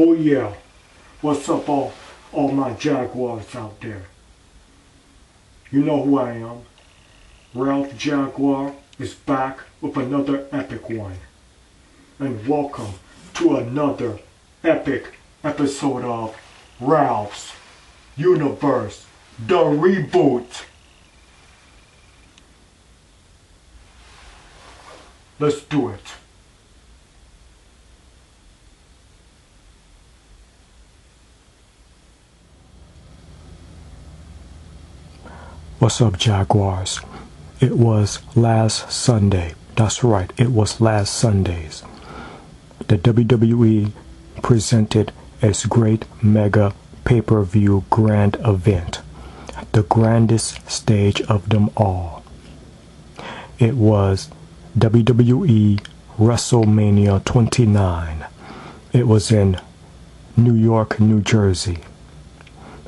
Oh yeah, what's up all my Jaguars out there? You know who I am. Ralph Jaguar is back with another epic one. And welcome to another epic episode of Ralph's Universe, the Reboot. Let's do it. What's up, Jaguars? It was last Sunday. That's right, it was last Sundays. The WWE presented its great mega pay-per-view grand event, the grandest stage of them all. It was WWE Wrestle Mania 29. It was in New York, New Jersey.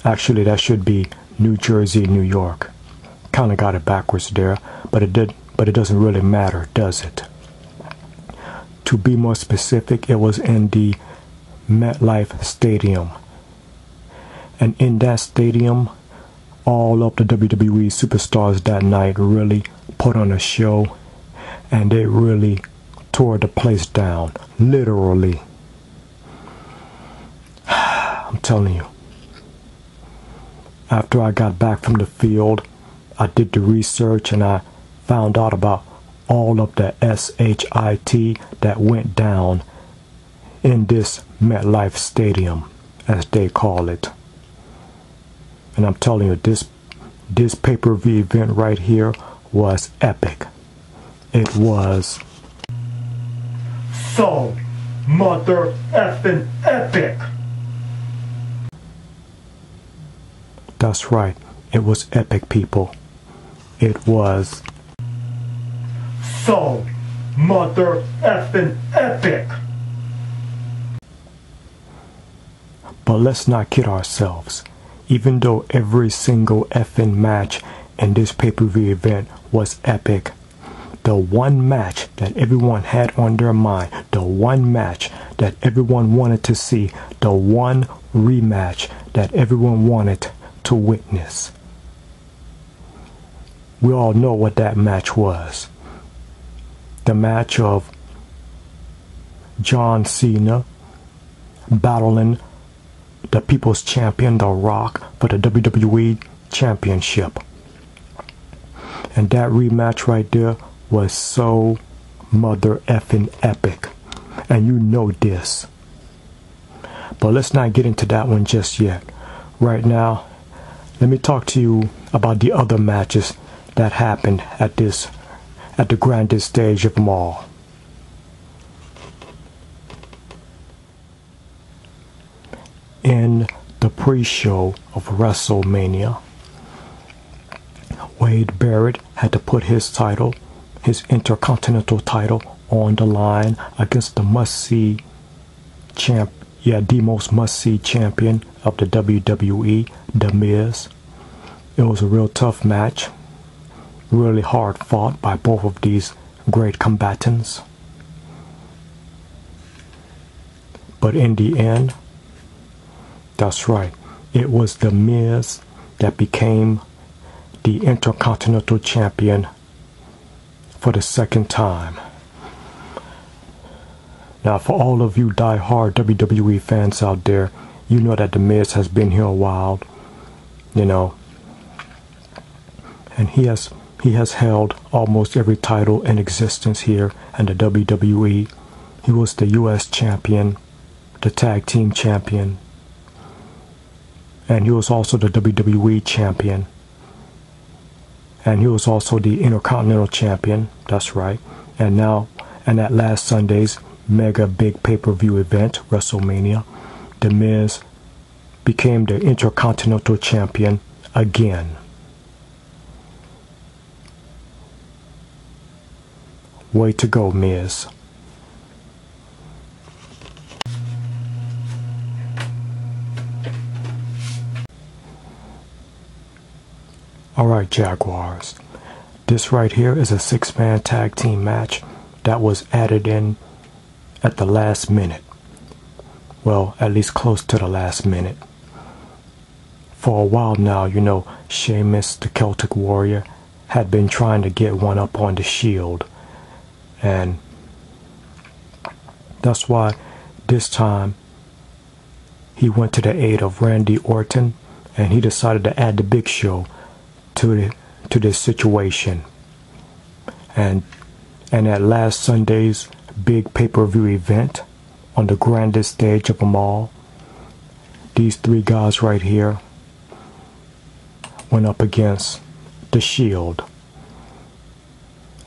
Actually, that should be New Jersey, New York. Kind of got it backwards there, but it doesn't really matter, does it? To be more specific, it was in the MetLife Stadium. And in that stadium, all of the WWE superstars that night really put on a show, and they really tore the place down, literally. I'm telling you. After I got back from the field, I did the research and I found out about all of the SHIT that went down in this MetLife Stadium, as they call it. And I'm telling you, this pay-per-view event right here was epic. It was so mother effing epic. That's right, it was epic, people. It was so mother effing epic. But let's not kid ourselves. Even though every single effing match in this pay-per-view event was epic, the one match that everyone had on their mind, the one match that everyone wanted to see, the one rematch that everyone wanted to witness. We all know what that match was. The match of John Cena battling the People's Champion, The Rock, for the WWE Championship. And that rematch right there was so mother effing epic. And you know this. But let's not get into that one just yet. Right now, let me talk to you about the other matches that happened at the grandest stage of them all. In the pre-show of WrestleMania, Wade Barrett had to put his title, his Intercontinental title, on the line against the must-see the most must-see champion of the WWE, The Miz. It was a real tough match, really hard fought by both of these great combatants. But in the end, that's right, it was The Miz that became the Intercontinental Champion for the second time. Now, for all of you die-hard WWE fans out there, you know that The Miz has been here a while, you know, and he has held almost every title in existence here in the WWE. He was the U.S. champion, the tag team champion, and he was also the WWE champion, and he was also the Intercontinental champion. That's right. And now, and at last Sunday's mega big pay-per-view event, WrestleMania, The Miz became the Intercontinental champion again. Way to go, Miz. Alright, Jaguars. This right here is a 6-man tag team match that was added in at the last minute. Well, at least close to the last minute. For a while now, Sheamus, the Celtic Warrior, had been trying to get one up on the Shield. And that's why this time he went to the aid of Randy Orton, and he decided to add the Big Show to this situation. And at last Sunday's big pay-per-view event, on the grandest stage of them all, these three guys right here went up against the Shield.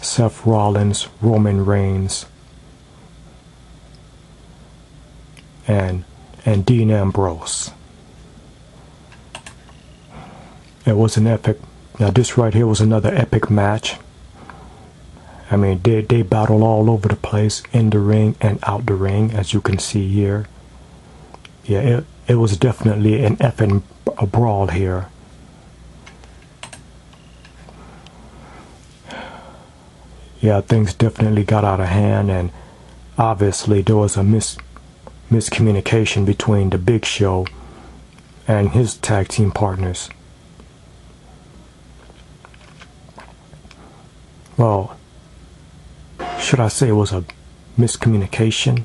Seth Rollins, Roman Reigns, and Dean Ambrose. It was an epic. Now this right here was another epic match. I mean, they battled all over the place, in the ring and out the ring, as you can see here. Yeah, it was definitely an effing brawl here. Yeah, things definitely got out of hand, and obviously there was a miscommunication between the Big Show and his tag team partners. Well, should I say it was a miscommunication?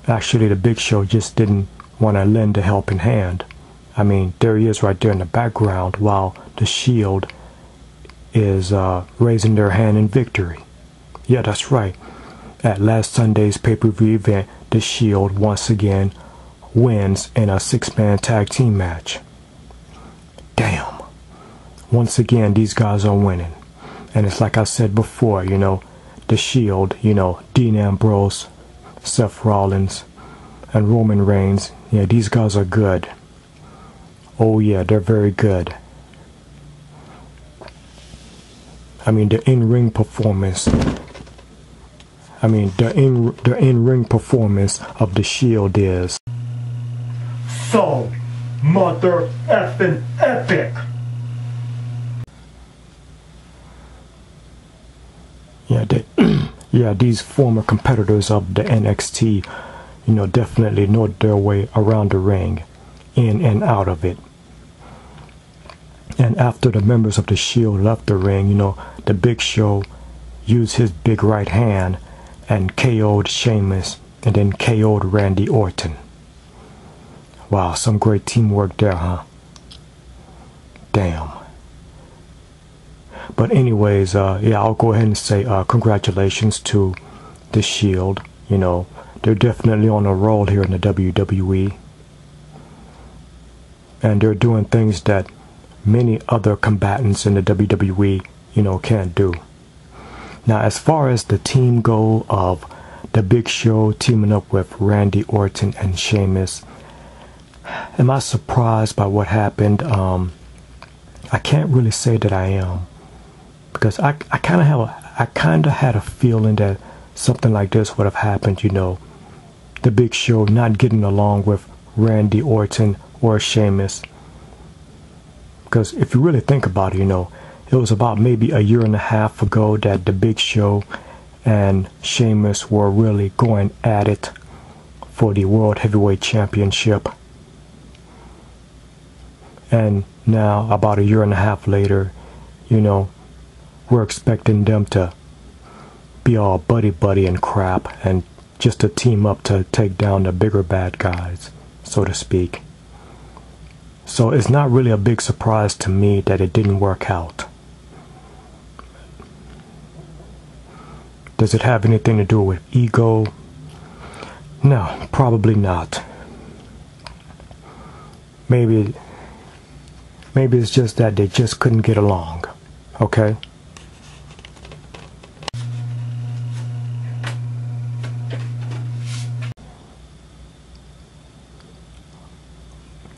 Actually, the Big Show just didn't want to lend a helping hand. I mean, there he is right there in the background while the Shield is raising their hand in victory. Yeah, that's right. At last Sunday's pay-per-view event, the Shield once again wins in a 6-man tag team match. Damn. Once again, these guys are winning. And it's like I said before, the Shield, Dean Ambrose, Seth Rollins, and Roman Reigns. Yeah, these guys are good. Oh yeah, they're very good. I mean, the in-ring performance. The in-ring performance of the Shield is so mother effing epic. Yeah, these former competitors of the NXT, definitely know their way around the ring, in and out of it. And after the members of the Shield left the ring, the Big Show used his big right hand and KO'd Sheamus and then KO'd Randy Orton. Wow, some great teamwork there, huh? Damn. But anyways, yeah, I'll go ahead and say congratulations to the Shield. They're definitely on a roll here in the WWE. And they're doing things that many other combatants in the WWE, can't do. Now, as far as the team goal of the Big Show teaming up with Randy Orton and Sheamus, am I surprised by what happened? I can't really say that I am, because I kind of had a feeling that something like this would have happened. The Big Show not getting along with Randy Orton or Sheamus. Because if you really think about it, it was about maybe a year and a half ago that the Big Show and Sheamus were really going at it for the World Heavyweight Championship. And now, about a year and a half later, we're expecting them to be all buddy-buddy and crap, and just to team up to take down the bigger bad guys, so to speak. So it's not really a big surprise to me that it didn't work out. Does it have anything to do with ego? No, probably not. Maybe it's just that they just couldn't get along. Okay?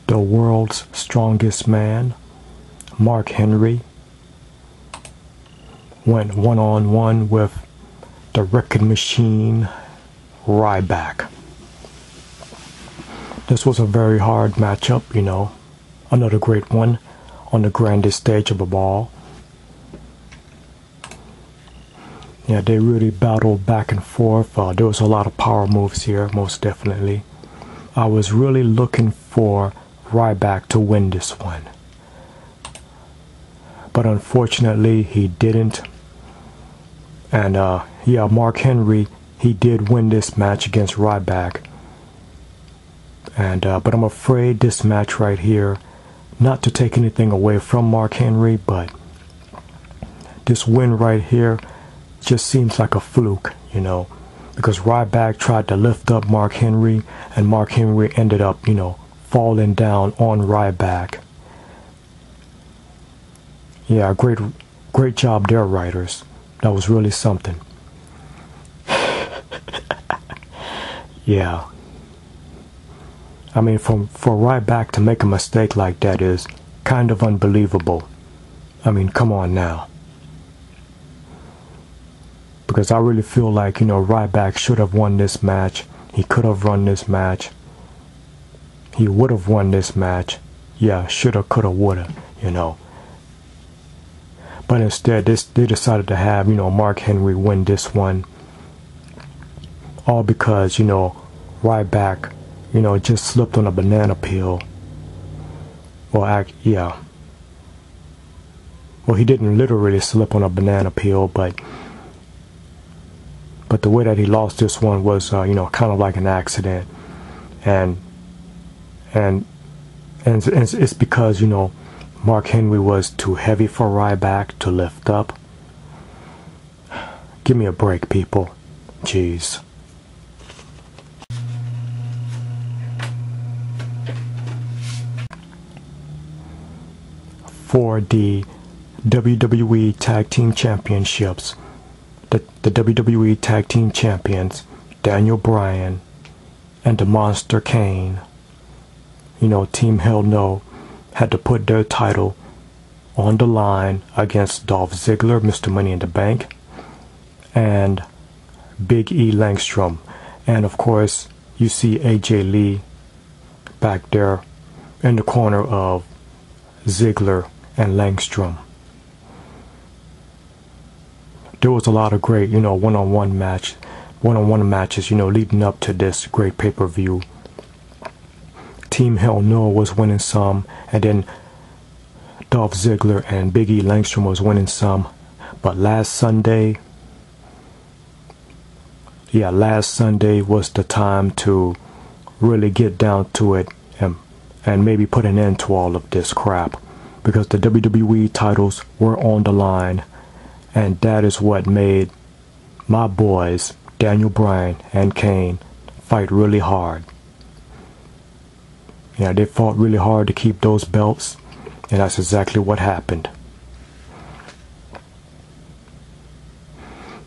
The world's strongest man, Mark Henry, went one-on-one with the Wrecking Machine, Ryback. This was a very hard matchup, another great one on the grandest stage of a ball. Yeah, they really battled back and forth. There was a lot of power moves here, most definitely. I was really looking for Ryback to win this one, but unfortunately he didn't. And yeah, Mark Henry, he did win this match against Ryback. And but I'm afraid this match right here, not to take anything away from Mark Henry, but this win right here just seems like a fluke, you know, because Ryback tried to lift up Mark Henry, and Mark Henry ended up, you know, falling down on Ryback. Yeah, great job there, writers. That was really something. Yeah. I mean, for Ryback to make a mistake like that is kind of unbelievable. I mean, come on now. Because I really feel like, you know, Ryback should have won this match. He could have won this match. He would have won this match. Yeah, shoulda, coulda, woulda, you know. But instead, they decided to have, you know, Mark Henry win this one. All because, you know, Ryback, you know, just slipped on a banana peel. Well, yeah. Well, he didn't literally slip on a banana peel, but the way that he lost this one was, you know, kind of like an accident. And it's because, you know, Mark Henry was too heavy for Ryback to lift up. Give me a break, people. Jeez. For the WWE Tag Team Championships, the WWE Tag Team Champions, Daniel Bryan and the Monster Kane, you know, Team Hell No, had to put their title on the line against Dolph Ziggler, Mr. Money in the Bank, and Big E Langstrom. And of course, you see AJ Lee back there in the corner of Ziggler and Langstrom. There was a lot of great, you know, one-on-one matches, you know, leading up to this great pay-per-view. Team Hell No was winning some, and then Dolph Ziggler and Big E Langstrom was winning some. But last Sunday was the time to really get down to it and maybe put an end to all of this crap, because the WWE titles were on the line, and that is what made my boys Daniel Bryan and Kane fight really hard. Yeah, they fought really hard to keep those belts, and that's exactly what happened.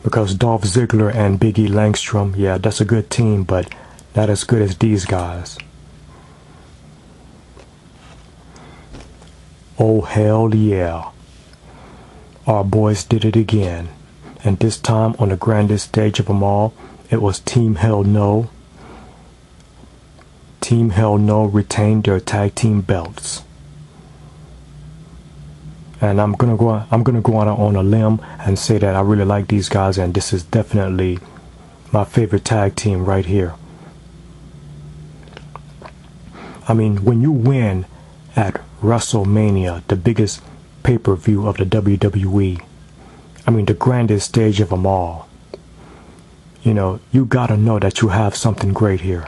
Because Dolph Ziggler and Big E Langstrom, yeah, that's a good team, but not as good as these guys. Oh, hell yeah. Our boys did it again. And this time, on the grandest stage of them all, it was Team Hell No. Team Hell No retained their tag team belts. And I'm gonna go out on a limb and say that I really like these guys, and this is definitely my favorite tag team right here. I mean, when you win at Wrestle Mania, the biggest pay-per-view of the WWE, I mean, the grandest stage of them all, you know, you gotta know that you have something great here.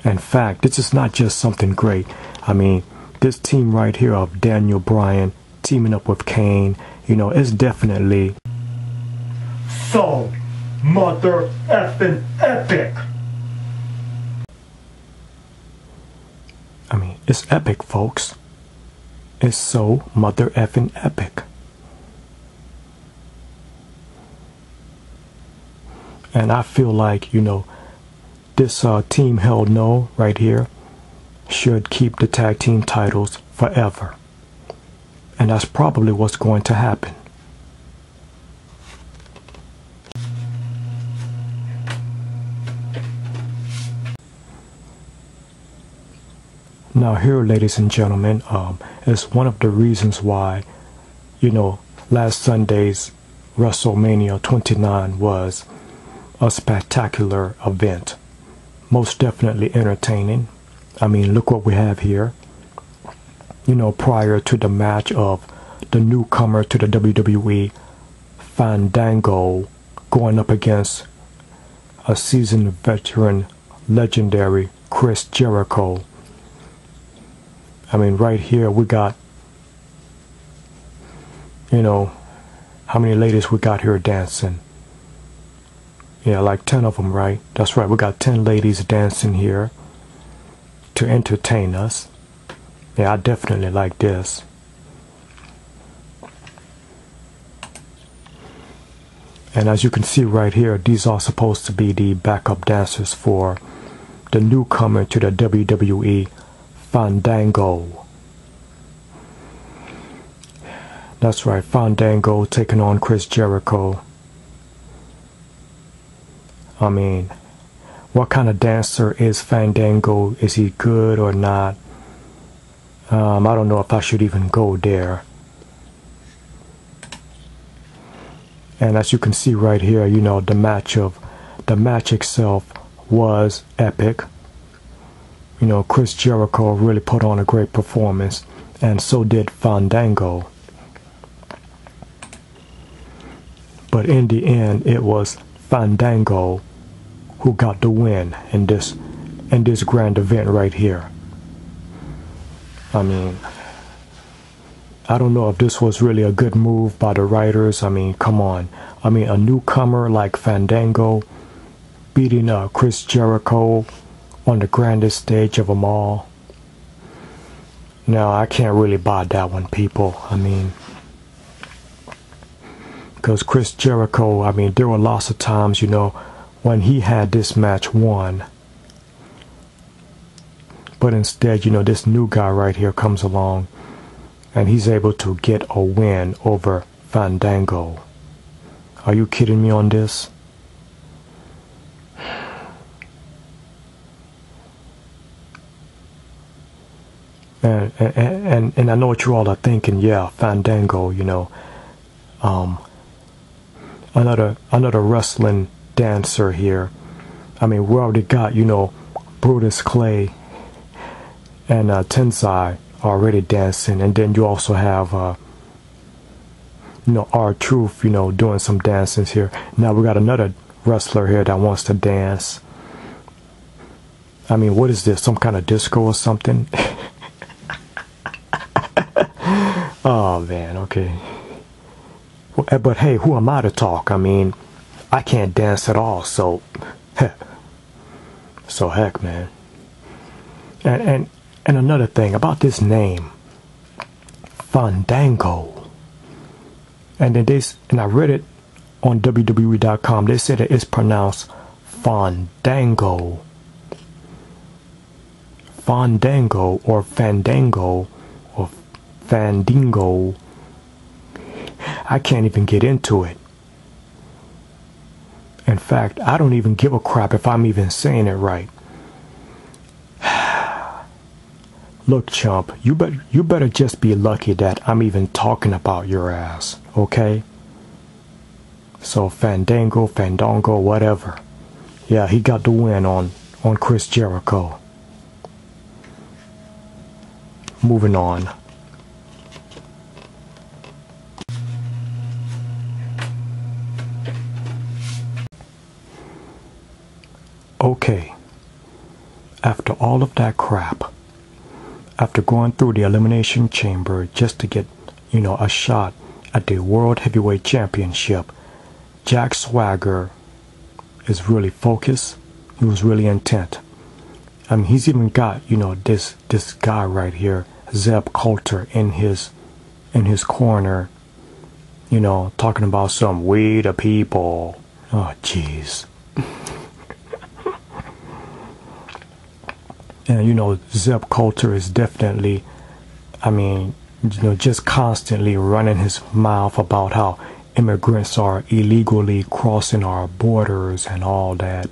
In fact, this is not just something great. I mean, this team right here of Daniel Bryan teaming up with Kane, you know, it's definitely so mother effing epic. I mean, it's epic, folks. It's so mother effing epic. And I feel like, you know, this Team Hell No right here should keep the tag team titles forever. And that's probably what's going to happen. Now here, ladies and gentlemen, is one of the reasons why, you know, last Sunday's Wrestle Mania 29 was a spectacular event. Most definitely entertaining. I mean, look what we have here. You know, prior to the match of the newcomer to the WWE, Fandango, going up against a seasoned veteran, legendary Chris Jericho. I mean, right here we got, you know, how many ladies we got here dancing? Yeah, like 10 of them, right? That's right, we got 10 ladies dancing here to entertain us. Yeah, I definitely like this. And as you can see right here, these are supposed to be the backup dancers for the newcomer to the WWE, Fandango. That's right, Fandango taking on Chris Jericho. I mean, what kind of dancer is Fandango? Is he good or not? I don't know if I should even go there. And as you can see right here, you know, the match itself was epic. You know, Chris Jericho really put on a great performance, and so did Fandango. But in the end, it was Fandango who got the win in this grand event right here. I mean, I don't know if this was really a good move by the writers. I mean, come on. I mean, a newcomer like Fandango beating Chris Jericho on the grandest stage of them all. Now, I can't really buy that one, people. I mean, because Chris Jericho, I mean, there were lots of times, you know, when he had this match won. But instead, you know, this new guy right here comes along and he's able to get a win over Fandango. Are you kidding me on this? And I know what you all are thinking. Yeah, Fandango, you know, another wrestling dancer here. I mean, we already got, you know, Brutus Clay and Tensai already dancing, and then you also have you know, R-Truth, you know, doing some dances here. Now we got another wrestler here that wants to dance. I mean, what is this, some kind of disco or something? Oh man, okay. But hey, who am I to talk? I mean, I can't dance at all, so heck, man. And another thing about this name, Fandango. And then and I read it on WWE.com. They said that it's pronounced Fandango. Fandango or Fandango or Fandingo. I can't even get into it. In fact, I don't even give a crap if I'm even saying it right. Look, chump, you better just be lucky that I'm even talking about your ass, okay? So Fandango, whatever. Yeah, he got the win on Chris Jericho. Moving on. Okay. After all of that crap, after going through the Elimination Chamber just to get, you know, a shot at the World Heavyweight Championship, Jack Swagger is really focused. He was really intent. I mean, he's even got, you know, this guy right here, Zeb Coulter, in his corner, you know, talking about some "we the people." Oh, jeez. And you know, Zeb Coulter is definitely, I mean, you know, just constantly running his mouth about how immigrants are illegally crossing our borders and all that.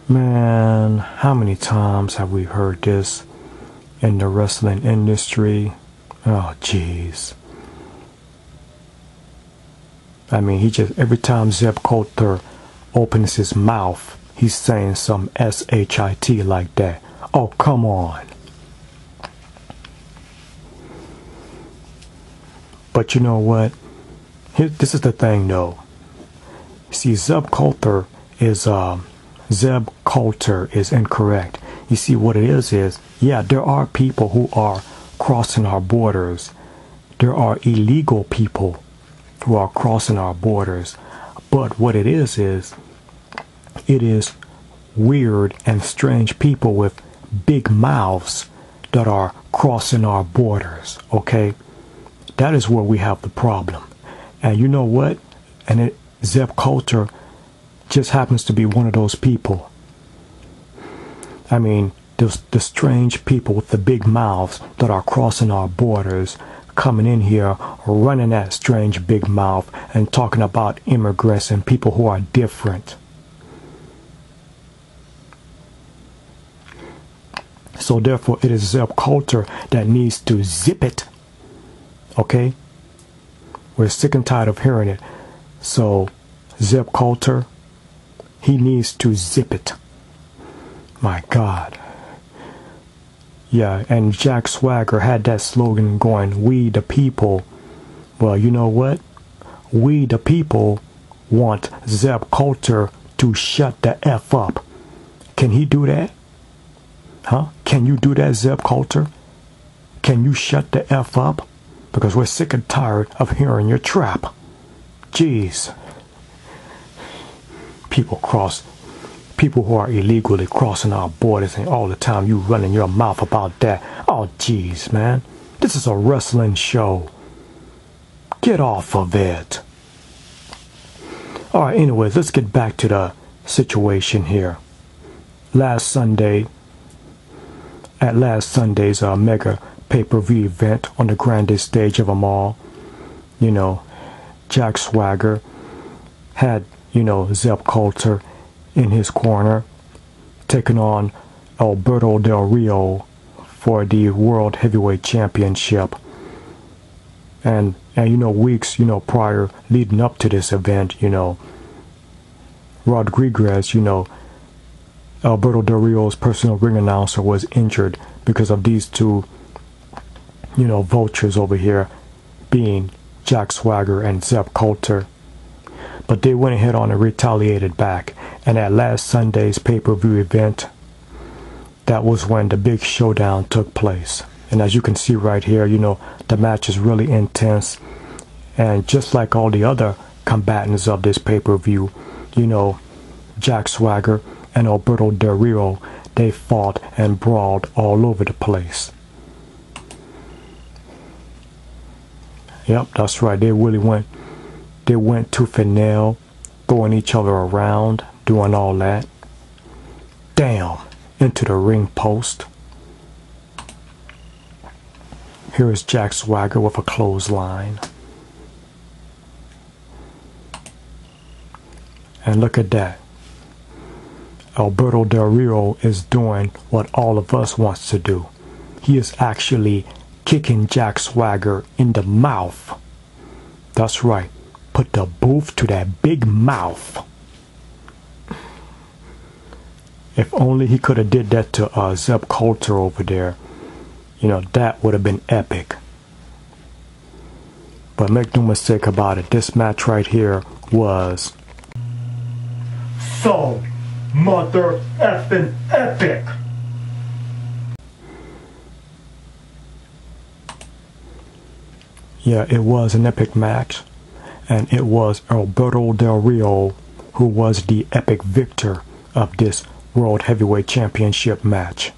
Man, how many times have we heard this in the wrestling industry? Oh, jeez. I mean, he just, every time Zeb Coulter opens his mouth, he's saying some S-H-I-T like that. Oh, come on. But you know what? This is the thing, though. See, Zeb Coulter is incorrect. You see, what it is, yeah, there are people who are crossing our borders. There are illegal people who are crossing our borders. But what it is it is weird and strange people with big mouths that are crossing our borders, okay? That is where we have the problem. And you know what? And Zeb Coulter just happens to be one of those people. I mean, the strange people with the big mouths that are crossing our borders, coming in here, running that strange big mouth and talking about immigrants and people who are different. So therefore, it is Zeb Coulter that needs to zip it. Okay? We're sick and tired of hearing it. So, Zeb Coulter, he needs to zip it. My God. Yeah, and Jack Swagger had that slogan going, "We the people." Well, you know what? We the people want Zeb Coulter to shut the F up. Can he do that? Huh? Can you do that, Zeb Coulter? Can you shut the F up? Because we're sick and tired of hearing your trap. Jeez. People who are illegally crossing our borders, and all the time you running your mouth about that. Oh, jeez, man. This is a wrestling show. Get off of it. Alright, anyways, let's get back to the situation here. Last Sunday's mega pay-per-view event on the grandest stage of them all, you know, Jack Swagger had, you know, Zeb Coulter in his corner, taking on Alberto Del Rio for the World Heavyweight Championship. And you know, weeks, you know, prior, leading up to this event, you know, Rodriguez, you know, Alberto Del Rio's personal ring announcer, was injured because of these two, you know, vultures over here, being Jack Swagger and Zeb Coulter. But they went ahead on and retaliated back. And at last Sunday's pay-per-view event, that was when the big showdown took place. And as you can see right here, you know, the match is really intense. And just like all the other combatants of this pay-per-view, you know, Jack Swagger and Alberto Del Rio, they fought and brawled all over the place. Yep, that's right. They went tooth and nail, throwing each other around, doing all that. Damn, into the ring post. Here is Jack Swagger with a clothesline. And look at that. Alberto Del Rio is doing what all of us wants to do. He is actually kicking Jack Swagger in the mouth. That's right. Put the booth to that big mouth. If only he could have did that to Zeb Coulter over there. You know, that would have been epic. But make no mistake about it, this match right here was so mother effing epic. Yeah, it was an epic match. And it was Alberto Del Rio who was the epic victor of this World Heavyweight Championship match.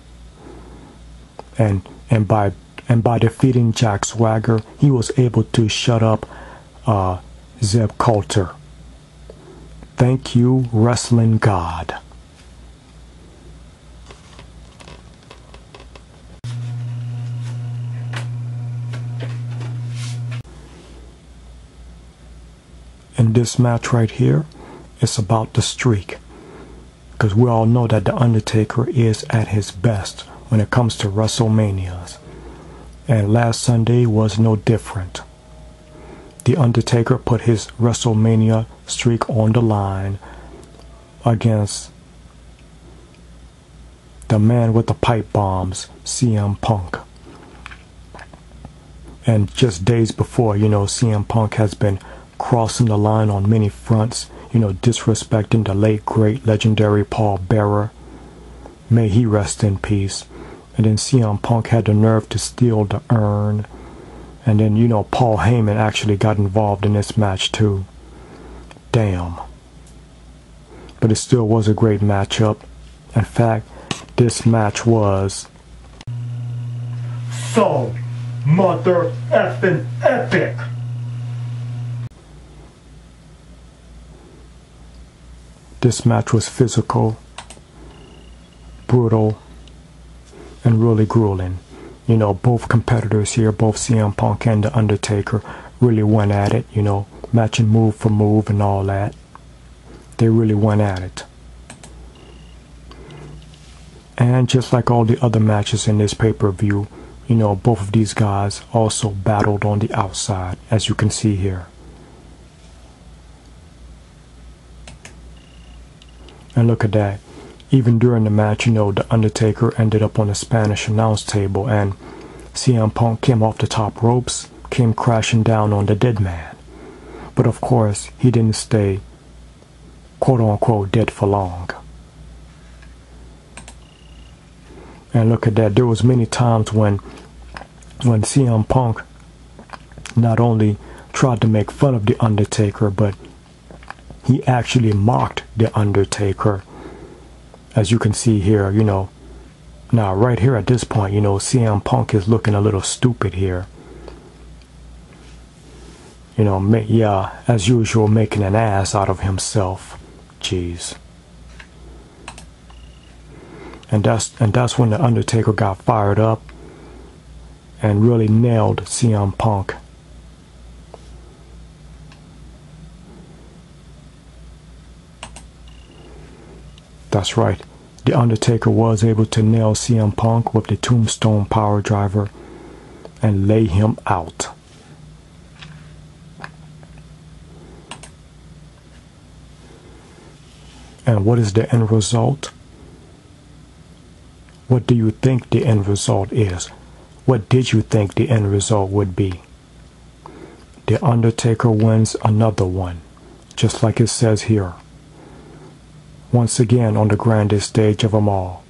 And by defeating Jack Swagger, he was able to shut up Zeb Coulter. Thank you, wrestling god. In this match right here, it's about the streak. Because we all know that The Undertaker is at his best when it comes to WrestleManias. And last Sunday was no different. The Undertaker put his WrestleMania streak on the line against the man with the pipe bombs, CM Punk. And just days before, CM Punk has been crossing the line on many fronts, disrespecting the late, great, legendary Paul Bearer. May he rest in peace. And then CM Punk had the nerve to steal the urn. And then, Paul Heyman actually got involved in this match too. Damn. But it still was a great matchup. In fact, this match was so mother effing epic. This match was physical, brutal, and really grueling. Both competitors here, both CM Punk and The Undertaker, really went at it, matching move for move and all that. They really went at it. And just like all the other matches in this pay-per-view, both of these guys also battled on the outside, as you can see here. And look at that. Even during the match, The Undertaker ended up on the Spanish announce table, and CM Punk came off the top ropes, came crashing down on the dead man. But of course, he didn't stay, quote-unquote, dead for long. And look at that. There was many times when CM Punk not only tried to make fun of The Undertaker, but he actually mocked The Undertaker. As you can see here, now right here at this point, CM Punk is looking a little stupid here. Yeah, as usual, making an ass out of himself. Jeez. And that's when The Undertaker got fired up and really nailed CM Punk. That's right. The Undertaker was able to nail CM Punk with the Tombstone Power Driver and lay him out. And what is the end result? What do you think the end result is? What did you think the end result would be? The Undertaker wins another one, just like it says here. Once again on the grandest stage of them all.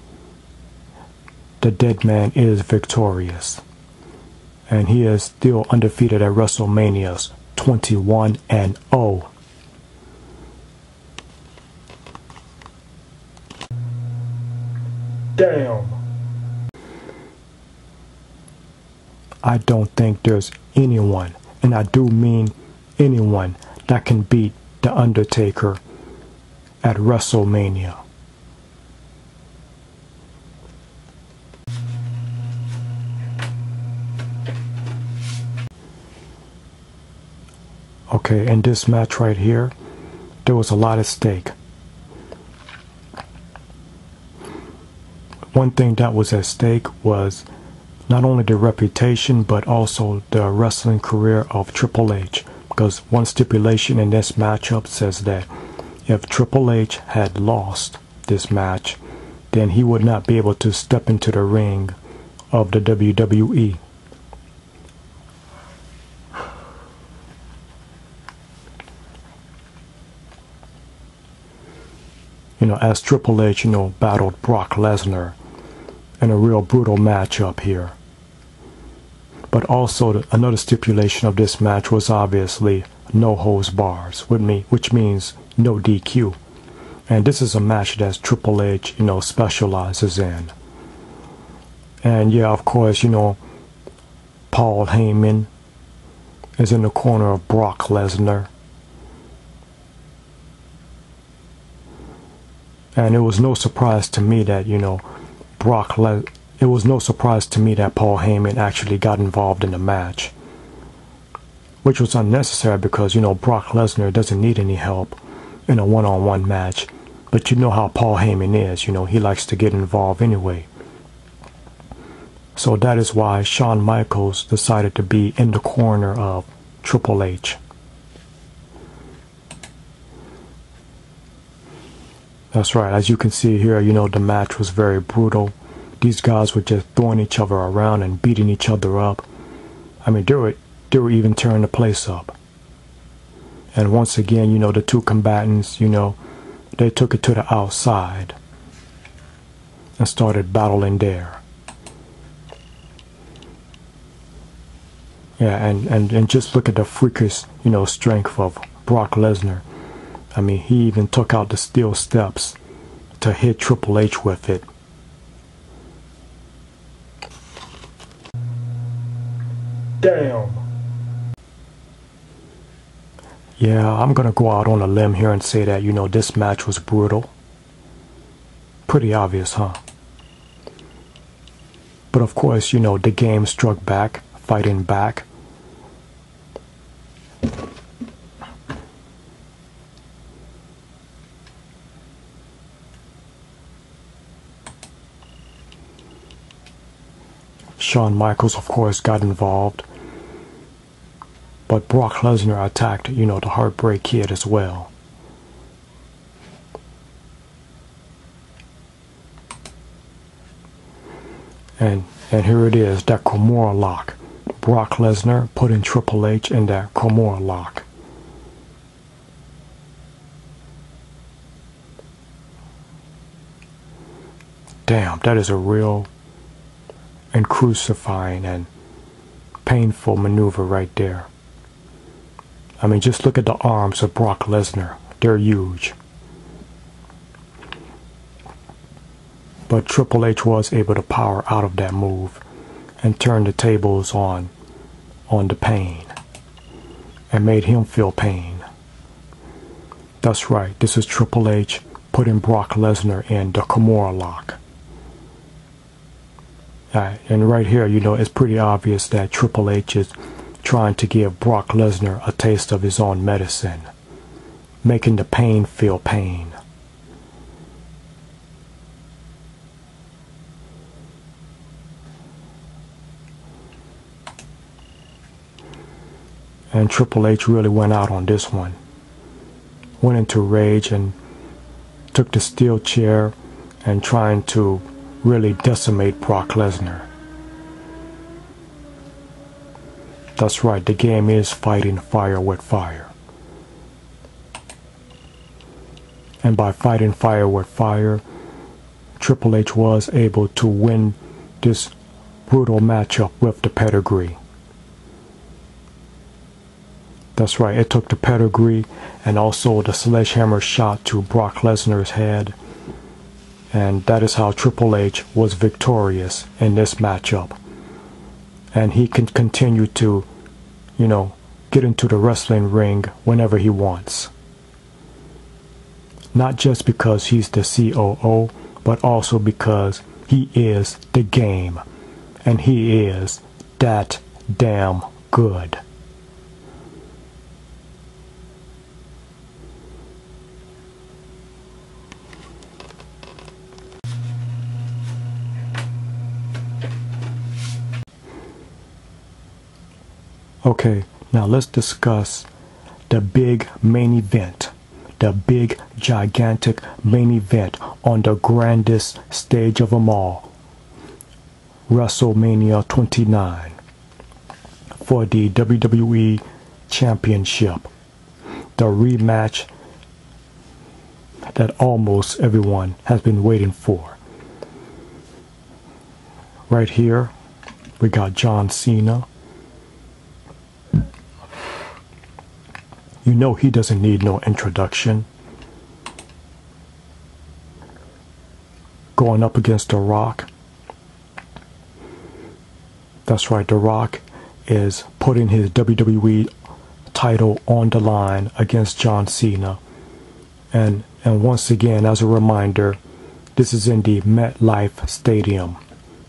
The dead man is victorious. And he is still undefeated at WrestleManias 21-0. Damn. I don't think there's anyone, and I do mean anyone, that can beat The Undertaker at WrestleMania. Okay, in this match right here, there was a lot at stake. One thing that was at stake was not only the reputation but also the wrestling career of Triple H, because one stipulation in this matchup says that if Triple H had lost this match, then he would not be able to step into the ring of the WWE. As Triple H, battled Brock Lesnar in a real brutal matchup here. But also another stipulation of this match was obviously no holds bars, which means no DQ. And this is a match that Triple H, specializes in. And yeah, of course, Paul Heyman is in the corner of Brock Lesnar. And it was no surprise to me that, it was no surprise to me that Paul Heyman actually got involved in the match. Which was unnecessary because, Brock Lesnar doesn't need any help in a one-on-one match. But you know how Paul Heyman is, he likes to get involved anyway. So that is why Shawn Michaels decided to be in the corner of Triple H. That's right. As you can see here, the match was very brutal. These guys were just throwing each other around and beating each other up. I mean, they were even tearing the place up. And once again, the two combatants, they took it to the outside and started battling there. Yeah, and just look at the freakish, strength of Brock Lesnar. I mean, he even took out the steel steps to hit Triple H with it. Damn. Yeah, I'm gonna go out on a limb here and say that, this match was brutal. Pretty obvious, huh? But of course, the game struck back, fighting back. Shawn Michaels, of course, got involved. But Brock Lesnar attacked, the Heartbreak Kid as well. And here it is, that Kimura lock. Brock Lesnar putting Triple H in that Kimura lock. Damn, that is a real and crucifying and painful maneuver right there. I mean, just look at the arms of Brock Lesnar. They're huge. But Triple H was able to power out of that move and turn the tables on the pain and made him feel pain. That's right, this is Triple H putting Brock Lesnar in the Kimura lock. And right here, it's pretty obvious that Triple H is trying to give Brock Lesnar a taste of his own medicine, making the pain feel pain. And Triple H really went out on this one. Went into rage and took the steel chair and trying to really decimate Brock Lesnar. That's right, the game is fighting fire with fire. And by fighting fire with fire, Triple H was able to win this brutal matchup with the pedigree. That's right, it took the pedigree and also the sledgehammer shot to Brock Lesnar's head. And that is how Triple H was victorious in this matchup. And he can continue to, get into the wrestling ring whenever he wants. Not just because he's the COO, but also because he is the game. And he is that damn good. Okay, now let's discuss the big main event. The big, gigantic main event on the grandest stage of them all. Wrestle Mania 29 for the WWE Championship. The rematch that almost everyone has been waiting for. Right here, we got John Cena. He doesn't need no introduction. Going up against The Rock. That's right, The Rock is putting his WWE title on the line against John Cena. And once again, as a reminder, this is in the MetLife Stadium.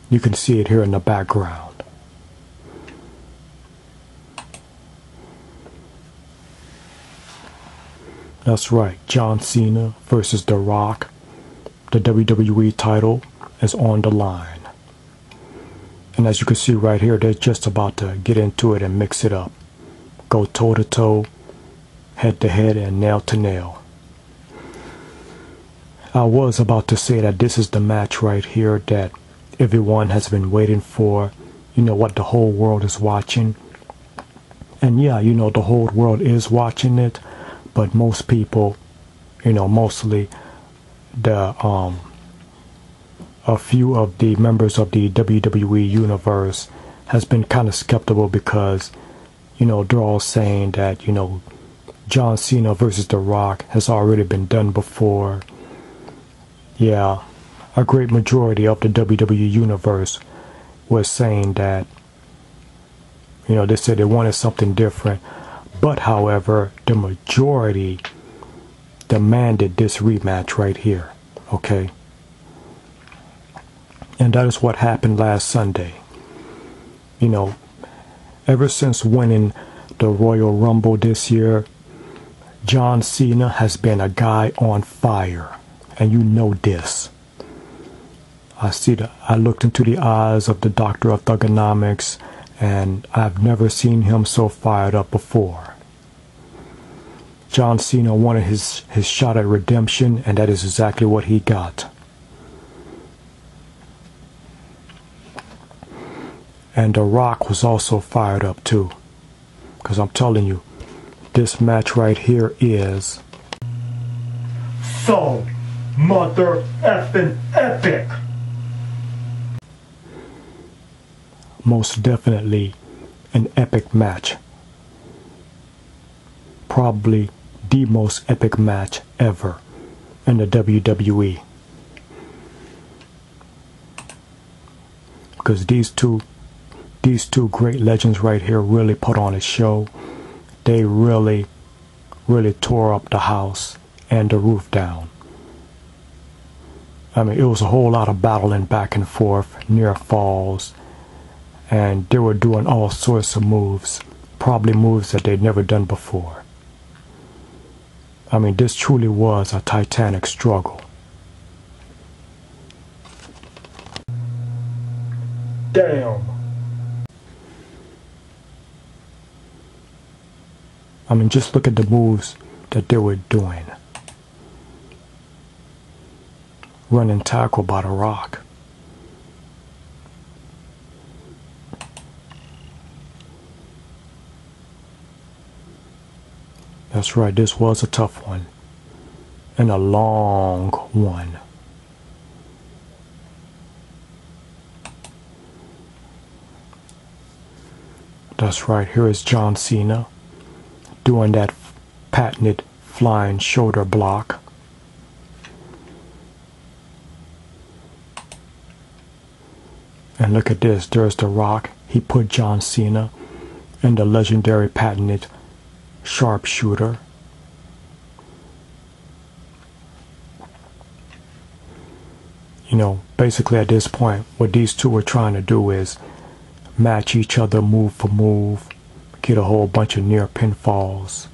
You can see it here in the background. That's right, John Cena versus The Rock. The WWE title is on the line. And as you can see right here, they're just about to get into it and mix it up. Go toe to toe, head to head, and nail to nail. I was about to say that this is the match right here that everyone has been waiting for, what the whole world is watching. And yeah, the whole world is watching it, but most people, mostly the a few of the members of the WWE universe has been kind of skeptical because, they're all saying that, John Cena versus The Rock has already been done before. Yeah, a great majority of the WWE universe was saying that, they said they wanted something different. But however, the majority demanded this rematch right here. Okay? And that is what happened last Sunday. Ever since winning the Royal Rumble this year, John Cena has been a guy on fire. And you know this. I looked into the eyes of the Doctor of Thugonomics, and I've never seen him so fired up before. John Cena wanted his shot at redemption, and that is exactly what he got. And The Rock was also fired up too. Because I'm telling you, this match right here is so mother effing epic. Most definitely an epic match. Probably the most epic match ever in the WWE. Because these two great legends right here really put on a show. They really tore up the house and the roof down. I mean, it was a whole lot of battling back and forth, near falls, and they were doing all sorts of moves, probably moves that they'd never done before. I mean, this truly was a titanic struggle. Damn. I mean, just look at the moves that they were doing. Running tackle by The Rock. That's right, this was a tough one. And a long one. That's right, here is John Cena doing that patented flying shoulder block. And look at this, there's The Rock. He put John Cena in the legendary patented sharpshooter. Basically at this point, what these two were trying to do is match each other move for move, get a whole bunch of near pinfalls.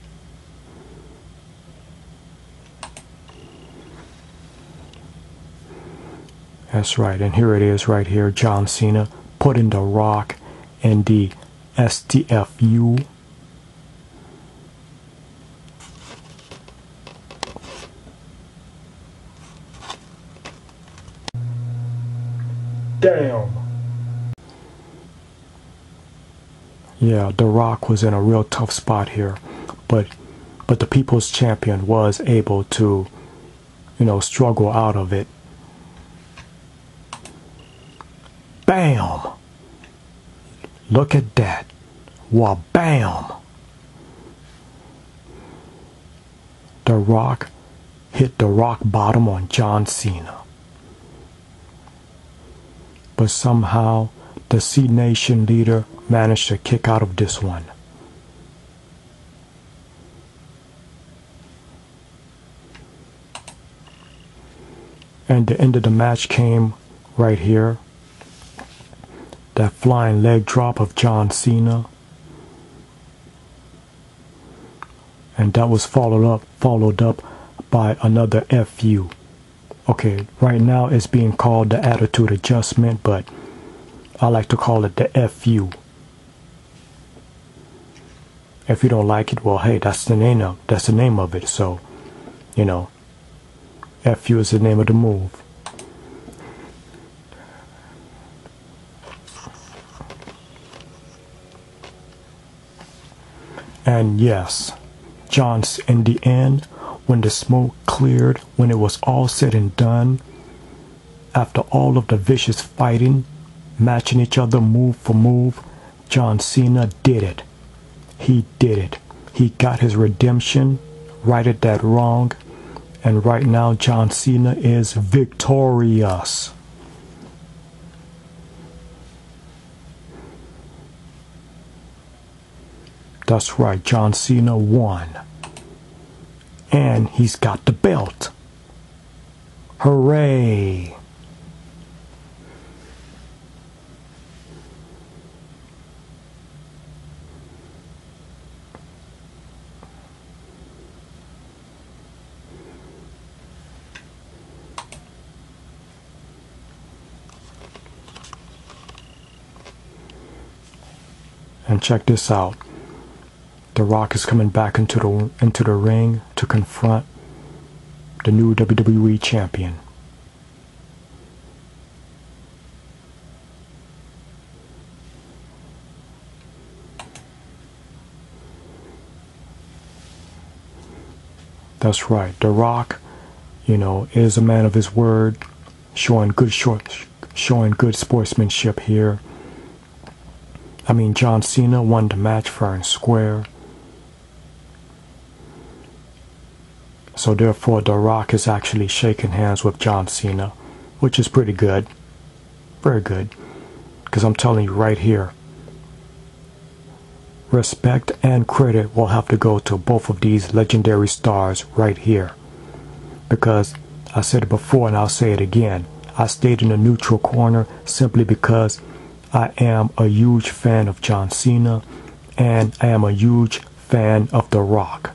That's right, and here it is right here, John Cena putting The Rock in the STFU. Damn. Yeah, The Rock was in a real tough spot here, but the People's Champion was able to, struggle out of it. Bam! Look at that. Wah-bam! The Rock hit the rock bottom on John Cena. But somehow, the C Nation leader managed to kick out of this one. And the end of the match came right here. That flying leg drop of John Cena. And that was followed up by another FU. Okay, right now it's being called the Attitude Adjustment, but I like to call it the FU. If you don't like it, well, hey, that's the name of it. So, FU is the name of the move. And yes, in the end, when the smoke cleared, when it was all said and done, after all of the vicious fighting, matching each other move for move, John Cena did it. He did it. He got his redemption, righted that wrong, and right now John Cena is victorious. That's right, John Cena won. And he's got the belt. Hooray! And check this out. The Rock is coming back into the ring to confront the new WWE champion. That's right. The Rock, is a man of his word, showing good sportsmanship here. I mean, John Cena won the match fair and square. So therefore, The Rock is actually shaking hands with John Cena, which is pretty good. Very good. Because I'm telling you right here, respect and credit will have to go to both of these legendary stars right here. Because I said it before and I'll say it again. I stayed in the neutral corner simply because I am a huge fan of John Cena and I am a huge fan of The Rock.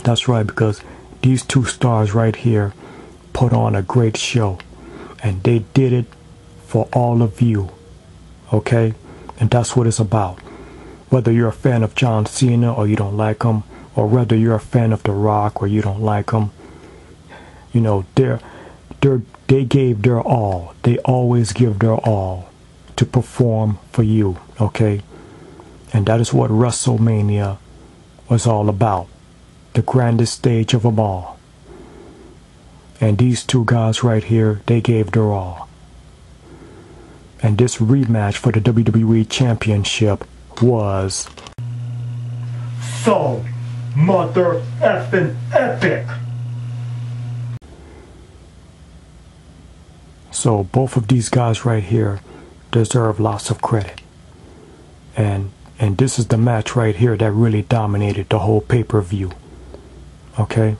That's right, because these two stars right here put on a great show, and they did it for all of you, okay? And that's what it's about. Whether you're a fan of John Cena or you don't like him, or whether you're a fan of The Rock or you don't like him, they gave their all. They always give their all to perform for you, okay? And that is what Wrestle Mania was all about. The grandest stage of them all. And these two guys right here, they gave their all. And this rematch for the WWE Championship was so mother effing epic. So both of these guys right here deserve lots of credit. And this is the match right here that really dominated the whole pay-per-view. Okay?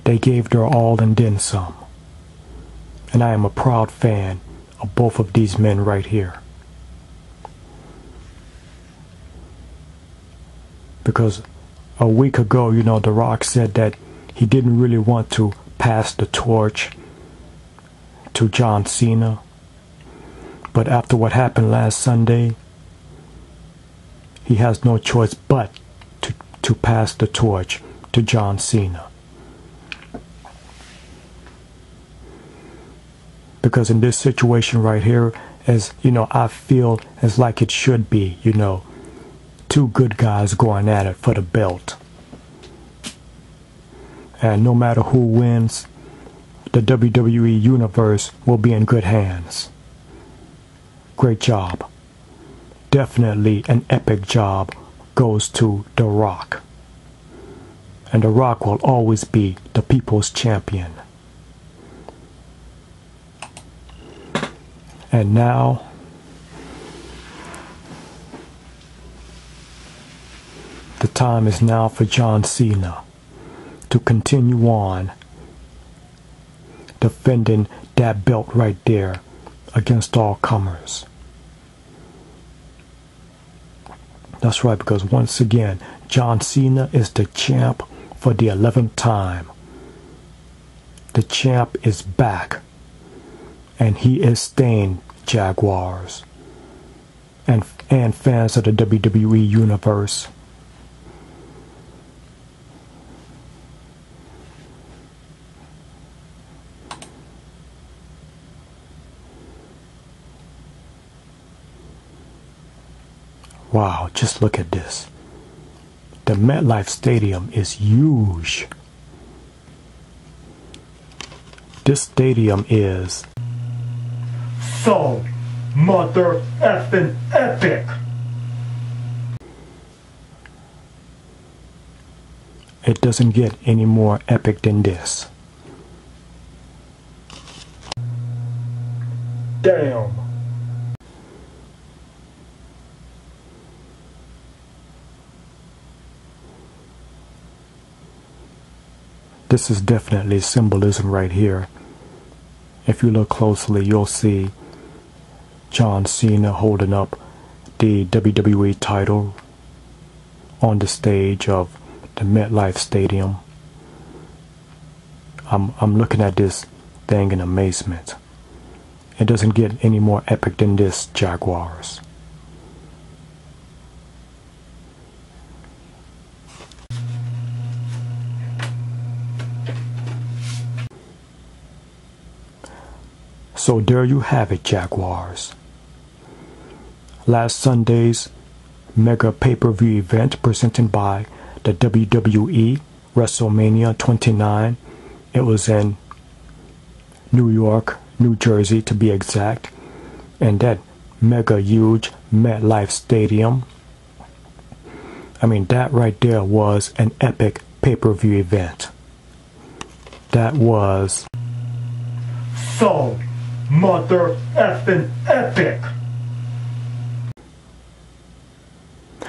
They gave their all and then some. And I am a proud fan of both of these men right here. Because a week ago, The Rock said that he didn't really want to pass the torch to John Cena. But after what happened last Sunday, he has no choice but to pass the torch to John Cena. Because in this situation right here, as I feel as like it should be, two good guys going at it for the belt. And no matter who wins, the WWE Universe will be in good hands. Great job. Definitely an epic job goes to The Rock. And The Rock will always be the people's champion. And now, the time is now for John Cena to continue on defending that belt right there against all comers. That's right, because once again, John Cena is the champ for the 11th time. The champ is back. And he is staying, Jaguars. And fans of the WWE Universe. Wow, just look at this. The MetLife Stadium is huge. This stadium is so mother effing epic. It doesn't get any more epic than this. Damn. This is definitely symbolism right here. If you look closely, you'll see John Cena holding up the WWE title on the stage of the MetLife Stadium. I'm looking at this thing in amazement. It doesn't get any more epic than this, Jaguars. So there you have it, Jaguars. Last Sunday's mega pay-per-view event presented by the WWE, Wrestle Mania 29. It was in New York, New Jersey to be exact, and that mega huge MetLife Stadium. I mean, that right there was an epic pay-per-view event. That was so mother effing epic.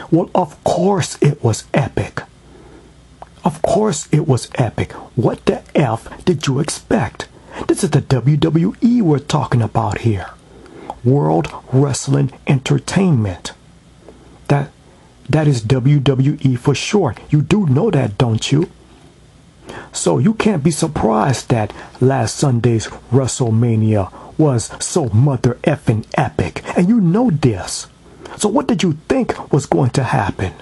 Well, of course it was epic. Of course it was epic. What the F did you expect? This is the WWE we're talking about here. World Wrestling Entertainment. That is WWE for short. You do know that, don't you? So you can't be surprised that last Sunday's WrestleMania was so mother effing epic. And you know this. So what did you think was going to happen?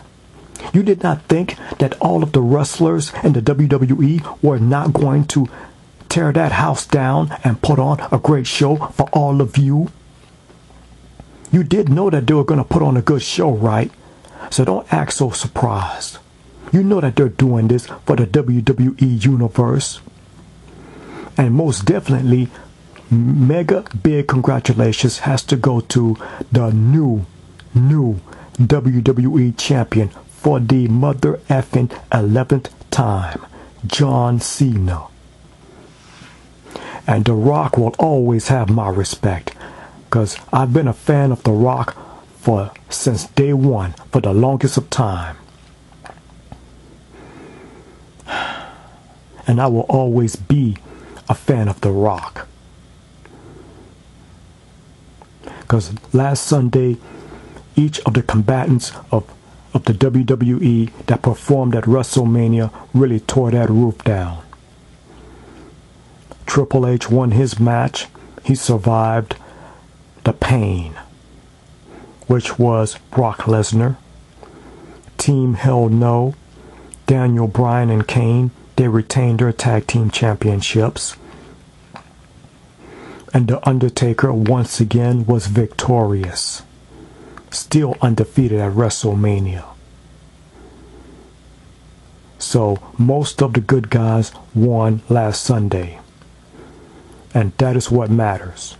You did not think that all of the wrestlers in the WWE were not going to tear that house down and put on a great show for all of you? You did know that they were going to put on a good show, right? So don't act so surprised. You know that they're doing this for the WWE Universe. And most definitely, mega big congratulations has to go to the new WWE champion for the mother effing 11th time, John Cena. And The Rock will always have my respect, because I've been a fan of The Rock since day one, for the longest of time. And I will always be a fan of The Rock. Because last Sunday, each of the combatants of the WWE that performed at WrestleMania really tore that roof down. Triple H won his match. He survived the pain, which was Brock Lesnar. Team Hell No, Daniel Bryan and Kane, they retained their tag team championships. And The Undertaker once again was victorious, still undefeated at WrestleMania. So most of the good guys won last Sunday. And that is what matters.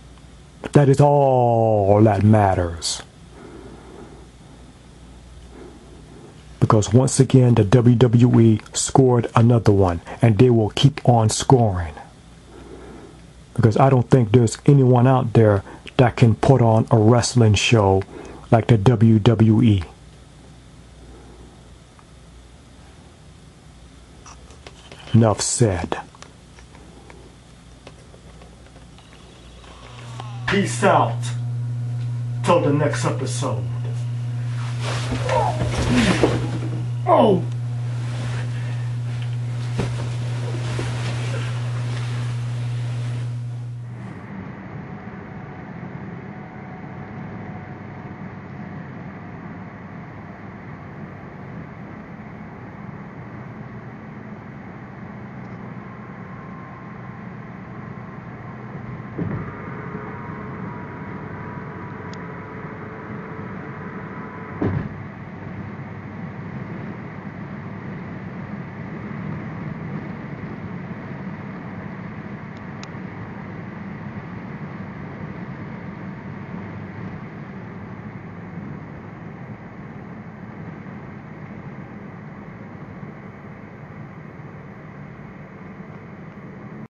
That is all that matters. Because once again, the WWE scored another one, and they will keep on scoring. Because I don't think there's anyone out there that can put on a wrestling show like the WWE. Enough said. Peace out. Till the next episode. Oh!